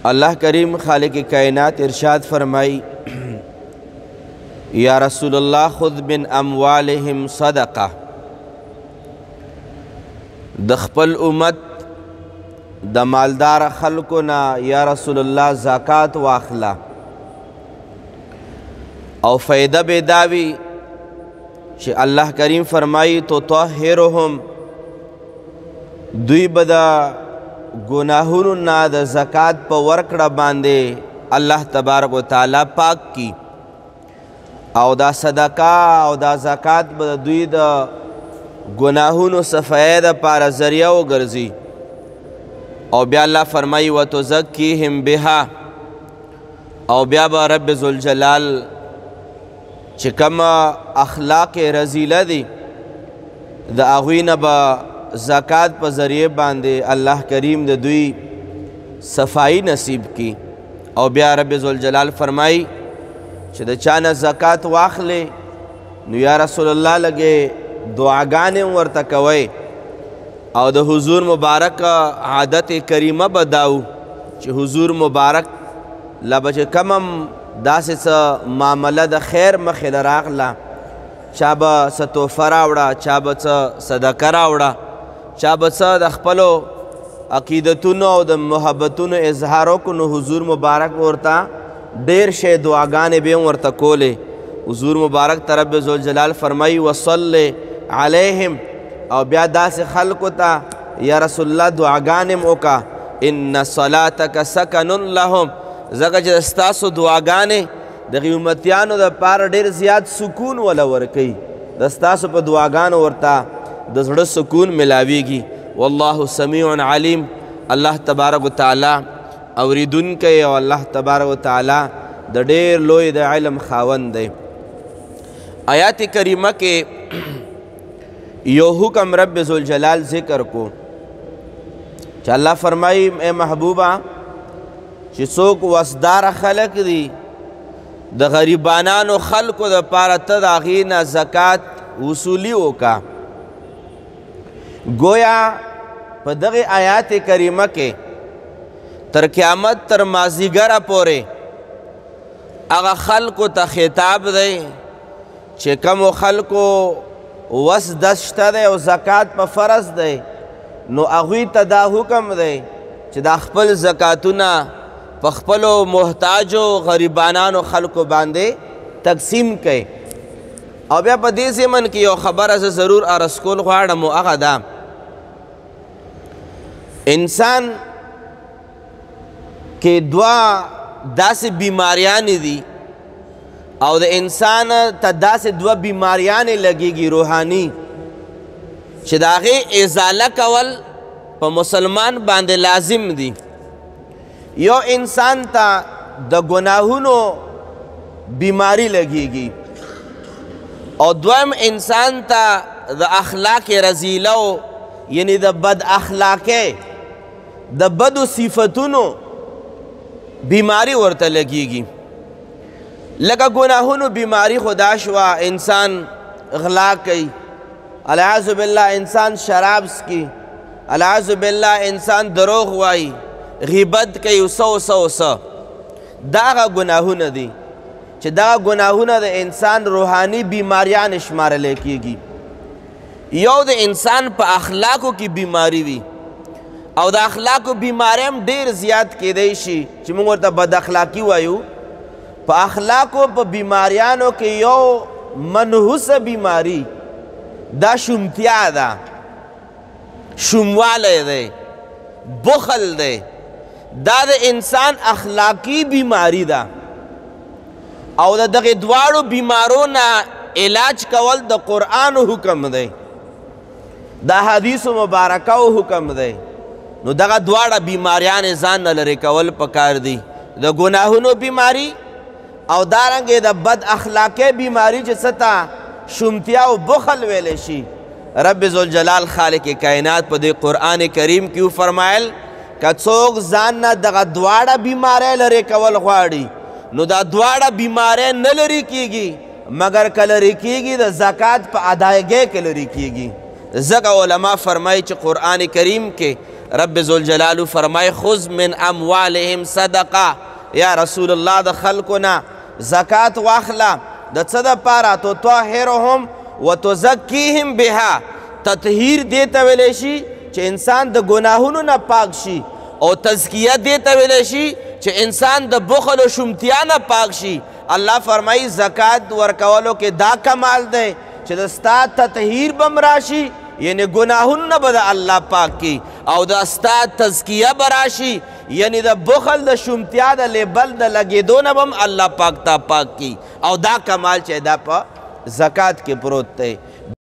اللہ کریم خالق کائنات ارشاد فرمائی یا رسول اللہ خذ من اموالہم صدقہ، د خپل امت د مالدار خلقنا یا رسول اللہ زکاة واخلا او فائدہ بیداوی چې اللہ کریم فرمائی تو طاہرهم دوی بدا گناہونو نا د زکاة پا ورکڑا باندے اللہ تبارک و تعالی پاک کی او دا صدقہ او دا زکاة بدا دوی دا گناہونو صفحہ دا پارا ذریعہ و گرزی او بیا اللہ فرمائی وَتُزَكِّهِمْ بِهَا او بیا با رب ذوالجلال چکم اخلاق رزیلہ دی دا اغوین با زکاة پا ذریعہ باندے اللہ کریم دا دوی صفائی نصیب کی او بیا رب ذوالجلال فرمائی چھ دا چانا زکاة واخلے نو یا رسول اللہ لگے دعاگانے ورتکوئے او دا حضور مبارک عادت کریمہ بداو چھ حضور مبارک لبچ کمم دا سا معاملہ دا خیر مخی دراغلا چابا سا توفہ راوڑا چابا سا صدقہ راوڑا چابا سا دا خپلو عقیدتونو او دا محبتونو اظہارو کنو حضور مبارک ورتا دیر شے دعاگانے بے ورتا کولے حضور مبارک ترب ذوالجلال فرمائی وصلی علیہم او بیا دا سے خلقو تا یا رسول اللہ دعاگانم اوکا ان صلاتک سکن لهم زکا چه دستاسو دعاگانے دا غیومتیانو دا پار دیر زیاد سکون والا ورکی دستاسو پا دعاگانو ورتا دا زڑ سکون ملاویگی واللہ سمیع علیم اللہ تبارک و تعالی اوریدن کے او اللہ تبارک و تعالی دا دیر لوی دا علم خاون دے آیات کریمہ کے یو حکم رب ذوالجلال ذکر کو چا اللہ فرمائی اے محبوبہ چی سوک وصدار خلق دی دا غریبانانو خلقو دا پارا تا دا غینا زکاة وصولی ہوکا گویا پا دغی آیات کریمہ کے تر قیامت تر مازیگر پورے اگا خلقو تا خطاب دے چی کمو خلقو وس دشتا دے او زکاة پا فرض دے نو اغوی تا دا حکم دے چی دا خپل زکاتونا پا خپلو محتاجو غریبانانو خلقو باندے تقسیم کئے او بیا پا دیسی من کی یو خبر از ضرور ارسکول غوارمو اغا دا انسان کے دعا دا سے بیماریانی دی او دا انسان تا دا سے دو بیماریاں لگے گی روحانی چھ دا غی ازالہ کول پا مسلمان باندے لازم دی یو انسان تا دا گناہونو بیماری لگے گی او دوام انسان تا دا اخلاق رزیلو یعنی دا بد اخلاقے دا بد صفتونو بیماری ورطا لگے گی لگا گناہونو بیماری خدا شوا انسان غلا کی العیاذ باللہ انسان شرابس کی العیاذ باللہ انسان دروغ وائی غیبت کی اسا داغا گناہون دی چھ داغا گناہون دا انسان روحانی بیماریان شمار لے کی گی یو دا انسان پا اخلاقو کی بیماری وی او دا اخلاقو بیماریم دیر زیاد کی دیشی چھ مونگو تا بد اخلاقی وایو پا اخلاقو پا بیماریانو کے یو منحوس بیماری دا شمتیا دا شموالے دے بخل دے دا انسان اخلاقی بیماری دا او دا دغی دوارو بیمارو نا علاج کول دا قرآن حکم دے دا حدیث مبارکہ حکم دے نو دغا دوارا بیماریان زان نلرے کول پکار دی دا گناہونو بیماری او دارنگے دا بد اخلاقے بیماری جستا شمتیا و بخل ویلے شی رب ذوالجلال خالق کائنات پا دے قرآن کریم کیوں فرمائل کہ چوک زاننا دغا دوارا بیمارے لرے کول غواری نو دا دوارا بیمارے نلری کی گی مگر کلری کی گی دا زکاة پا ادائیگے کلری کی گی زکا علماء فرمائی چھ قرآن کریم کے رب ذوالجلال فرمائے خذ من اموالهم صدقہ یا رسول اللہ د خلقنا زکات واخلا د څه دپاره تطهرهم وتزکیهم بها تطهیر دیتا ویلی شي چې انسان د ګناهونو نه پاک شي او تزکیه دیتا ویلی شي چې انسان د بخل و شمتیا نه پاک شي الله فرمایي زکات ورکولو کې دا کمال دی چې د ستا تطهیر بم راشي یعنی گناهون نه به الله پاک کی او د ستا تزکیه براشي یعنی د بخل د شومتیا د لیبل د لګېدو نه بم الله پاک تا پاک کی او دا کمال چې دا په زکات کې پروت دی